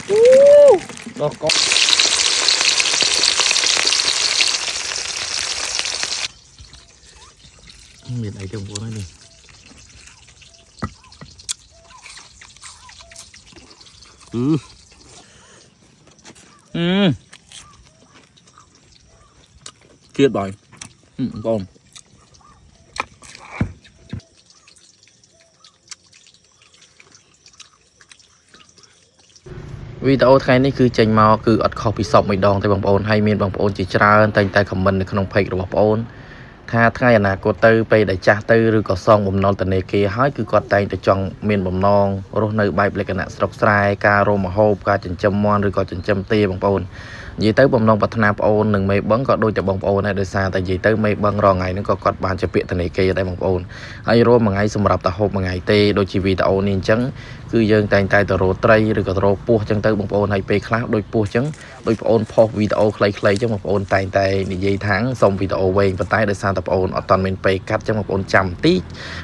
Đó có miền ấy trong phố này đi. Kiệt rồi. Con. Video ថ្ងៃនេះគឺចេញមកគឺអត់ខុសពីសពមួយដងទេបងប្អូនហើយមានបងប្អូនជាច្រើនតែងតែខមមិននៅក្នុង page របស់បងប្អូនថាថ្ងៃអនាគតទៅពេលដែលចាស់ទៅឬក៏សងបំណុលធនាគារហើយគឺគាត់តែងតែចង់មានបំណងរស់នៅបែបលក្ខណៈស្រុកស្រែការរមហូបការចិញ្ចឹមមាន់ឬក៏ចិញ្ចឹមទាបងប្អូននិយាយទៅបំណងប្រាថ្នាបងប្អូននឹងមេបឹងក៏ដូចតែបងប្អូនដែរដោយសារតែនិយាយទៅមេបឹងរងថ្ងៃហ្នឹងក៏គាត់បានជាពាក្យធនាគារដែរបងប្អូនហើយរួមមួយថ្ងៃសម្រាប់តែហូបមួយថ្ងៃទេដូចជាវីដេអូនេះអញ្ចឹងគឺយើងតែងតែទៅរកត្រីឬក៏រកពស់អញ្ចឹងទៅបងប្អូនហើយពេលខ្លះដូចពស់អញ្ចឹងដូចបងប្អូនផុសវីដេអូខ្លីៗអញ្ចឹងបងប្អូនតែងតែនិយាយថាសុំវីដេអូវែងប៉ុន្តែដោយសារតែបងប្អូនអត់ទាន់មានពេលកាត់អញ្ចឹងបងប្អូនចាំតិច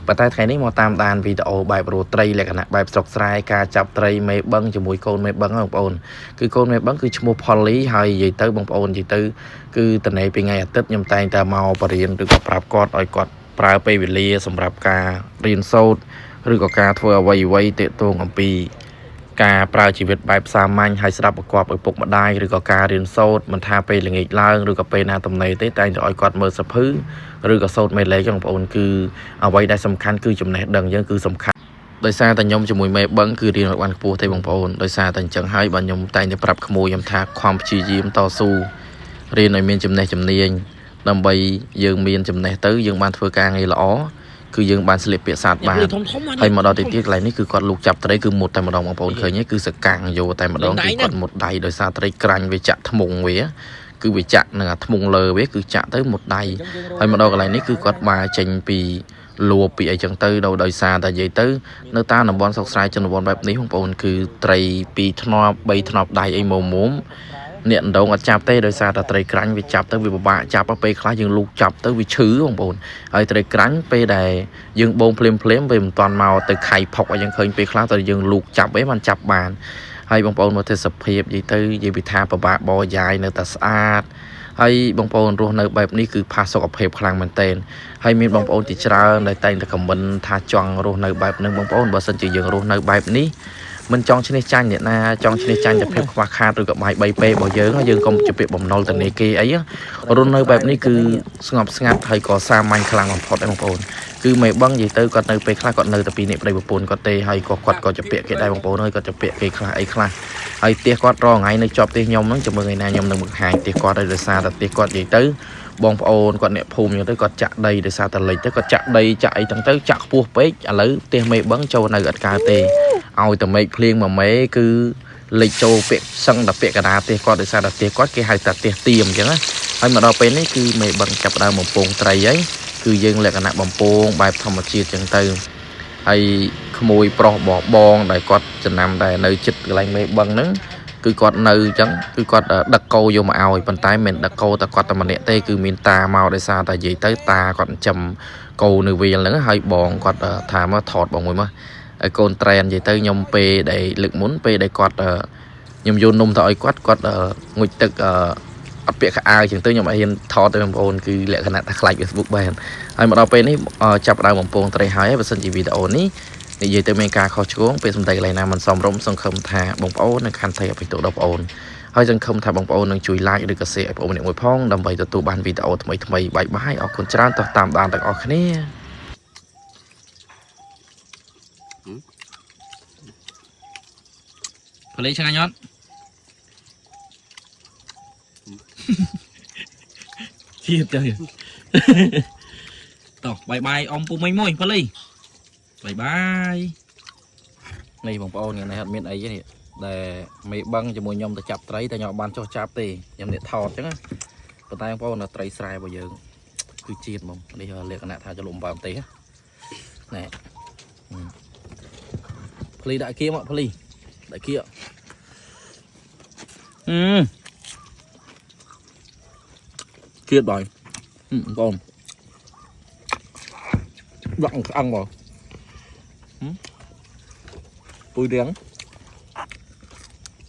ប៉ុន្តែថ្ងៃនេះមកតាមដានវីដេអូបែបរកត្រីលក្ខណៈបែបស្រុកស្រែការចាប់ត្រីមេបឹងជាមួយកូនមេបឹងបងប្អូនគឺកូនមេបឹងគឺឈ្មោះ Polly ហើយនិយាយទៅបងប្អូននិយាយទៅគឺតនេពីថ្ងៃអាទិត្យខ្ញុំតែងតែមកបរៀនឬក៏ប្រាប់គាត់ឲ្យគាត់ប្រើពេលវេលាសម្រាប់ការរៀនសូត្រឬក៏ការធ្វើអ្វីទាក់ទងអំពីការប្រើជីវិតបែបសាមញ្ញហើយស្ដាប់ប្រកបឪពុកម្ដាយឬក៏ការរៀនសូត្រមិនថាពេលល្ងាចឡើងឬក៏ពេលណាទំនេរទេតែងតែឲ្យគាត់មើលសភៅឬក៏សូត្រមេលេខបងប្អូនគឺអ្វីដែលសំខាន់គឺចំណេះដឹងយើងគឺសំខាន់ដោយសារតែខ្ញុំជាមួយមេបឹងគឺរៀនឲ្យបានខ្ពស់ទេបងប្អូនដោយសារតែអញ្ចឹងហើយបាទខ្ញុំតែងតែប្រាប់ក្មួយខ្ញុំថាខំព្យាយាមតស៊ូរៀនឲ្យមានចំណេះជំនាញដើម្បីយើងមានចំណេះទៅយើងបានធ្វើការងារល្អគឺយើងបានស្លៀកពាក់សាទបានហើយមកដល់ទីទៀតកន្លែងនេះគឺគាត់លូកចាប់ត្រីគឺមុតតែម្ដងបងប្អូនឃើញគឺសកាំងយកតែម្ដងគឺគាត់មុតដៃដោយសារត្រីក្រាញ់វាចាក់ធ្មង់វាគឺវាចាក់នឹងអាធ្មង់លើវាគឺចាក់ទៅមុតដៃហើយមកដល់កន្លែងនេះគឺគាត់បានចេញពីលួពីអីចឹងទៅដោយសារតែនិយាយទៅនៅតាមតំបន់ស្រុកស្រែជនបទបែបនេះបងប្អូនគឺត្រី2ធ្នាប់3ធ្នាប់ដៃអីមុំអ្នកដងអត់ចាប់ទេដោយសារតែត្រីក្រាញ់វាចាប់ទៅវាពិបាកចាប់ពេលខ្លះយើងលូកចាប់ទៅវាឈឺបងប្អូនហើយត្រីក្រាញ់ពេលដែលយើងបងភ្លាមវាមិនតាន់មកទៅខៃផុកឲ្យយើងឃើញពេលខ្លះតែយើងលូកចាប់ឯងបានចាប់បានហើយបងប្អូនមើលទៅសភាពនិយាយទៅនិយាយពីថាពិបាកបរយាយនៅតែស្អាតហើយបងប្អូនរស់នៅបែបនេះគឺផាសុខភាពខ្លាំងមែនទែនហើយមានបងប្អូនជាច្រើនដែលតែងតែខមមិនថាចង់រស់នៅបែបហ្នឹងបងប្អូនបើសិនជាយើងរស់នៅបែបនេះមិនចង់ឈ្នះចាញ់អ្នកណាចង់ឈ្នះចាញ់តែភាពខ្វះខាតឬក៏បាយ3ពេរបស់យើងកុំជពាក់បំណុលធនាគារអីរស់នៅបែបនេះគឺស្ងប់ស្ងាត់ហើយក៏សាមញ្ញខ្លាំងបំផុតដែរបងប្អូនគឺមេបឹងនិយាយទៅគាត់នៅពេលខ្លះគាត់នៅតែពីនេះប្តីប្រពន្ធគាត់ទេហើយក៏គាត់ក៏ជពាក់គេដែរបងប្អូនហើយគាត់ជពាក់គេខ្លះអីខ្លះហើយផ្ទះគាត់រងថ្ងៃនៅជាប់ផ្ទះខ្ញុំហ្នឹងចាំមើលថ្ងៃណាខ្ញុំនៅមុខហាយផ្ទះគាត់ហើយដោយសារតែផ្ទះគាត់និយាយទៅបងប្អូនគាត់អ្នកភូមិហ្នឹងទៅគាត់ចាក់ដីដោយសារតែលិចទៅគាត់ចាក់ដីចាក់អីទាំងទៅចាក់ខ្ពស់ពេកឥឡូវផ្ទះមេបឹងចូលនៅអត់កើតទេឲ្យតែមេឃភ្លៀងមួយមេគឺលិចចូលពាក់សឹងតែពាក់កណ្ដាលផ្ទះគាត់ដោយសារតែផ្ទះគាត់គេហៅថាផ្ទះទៀមអញ្ចឹងណាហើយមកដល់ពេលនេះគឺមេបឹងចាប់ដើមបំពងត្រីហើយគឺយើងលក្ខណៈបំពងបែបធម្មជាតិអញ្ចឹងទៅហើយក្មួយប្រុសបងដែលគាត់ចំណាំដែលនៅចិត្តកន្លែងមេបឹងហ្នឹងគឺគាត់នៅអញ្ចឹងគឺគាត់ដឹកគោយកមកឲ្យប៉ុន្តែមិនដឹកគោតែគាត់តែម្នាក់ទេគឺមានតាមកដោយសារតែនិយាយទៅតាគាត់ចិញ្ចឹមគោនៅវាលហ្នឹងហើយបងគាត់ថាមកថតបងមួយមកឲ្យកូនត្រែននិយាយទៅខ្ញុំពេលដែលលើកមុនពេលដែលគាត់ខ្ញុំយកនំទៅឲ្យគាត់ងុយទឹកអត់ពាក់ខោអាវជាងទៅខ្ញុំអត់ហ៊ានថតទៅបងប្អូនគឺលក្ខណៈថាខ្លាច Facebook បានហើយមកដល់ពេលនេះចាប់ដើមបំពងត្រីហើយបើសិនជាវីដេអូនេះនិយាយទៅមានការខុសឆ្គងពេលសំដីកន្លែងណាមិនសមរម្យសង្ឃឹមថាបងប្អូននឹងខន្តីអភ័យទោសដល់បងប្អូនហើយសង្ឃឹមថាបងប្អូននឹងជួយ like ឬក៏ share ឲ្យបងប្អូនម្នាក់មួយផងដើម្បីទទួលបានវីដេអូថ្មីបាយបាយអរគុណច្រើនតោះតាមដានទាំងអស់គ្នាផលិតឆ្ងាញ់អត់ទៀតទៅតោះបាយអ៊ំពុំមិញមួយផលិតបាយនេះបងប្អូនថ្ងៃនេះអត់មានអីទេនេះដែលមេបឹងជាមួយខ្ញុំទៅចាប់ត្រីតែខ្ញុំអត់បានចុះចាប់ទេខ្ញុំនេះថតអញ្ចឹងណាប៉ុន្តែបងប្អូនត្រីស្រែរបស់យើងគឺជាតិហ្មងនេះលក្ខណៈថាចលំបើបន្តិចណែផលិតដាក់គៀមកផលិតដាក់គៀគៀបាយបងប្អូនដាក់ăn rồi Pui riêng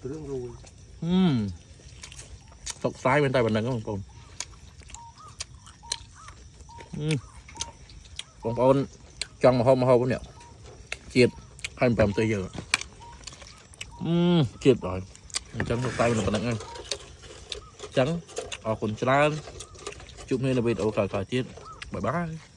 เรื่องรู้ ตกซ้ายเป็นไตบันนังก็บางปอนบางปอนจังมาห้องเนี่ยเกลียดให้มันแปมตัวเยอะเกลียดrồiจังตกไตเป็นบันนังจังคนชราchụp nên là video cài tiết bye bye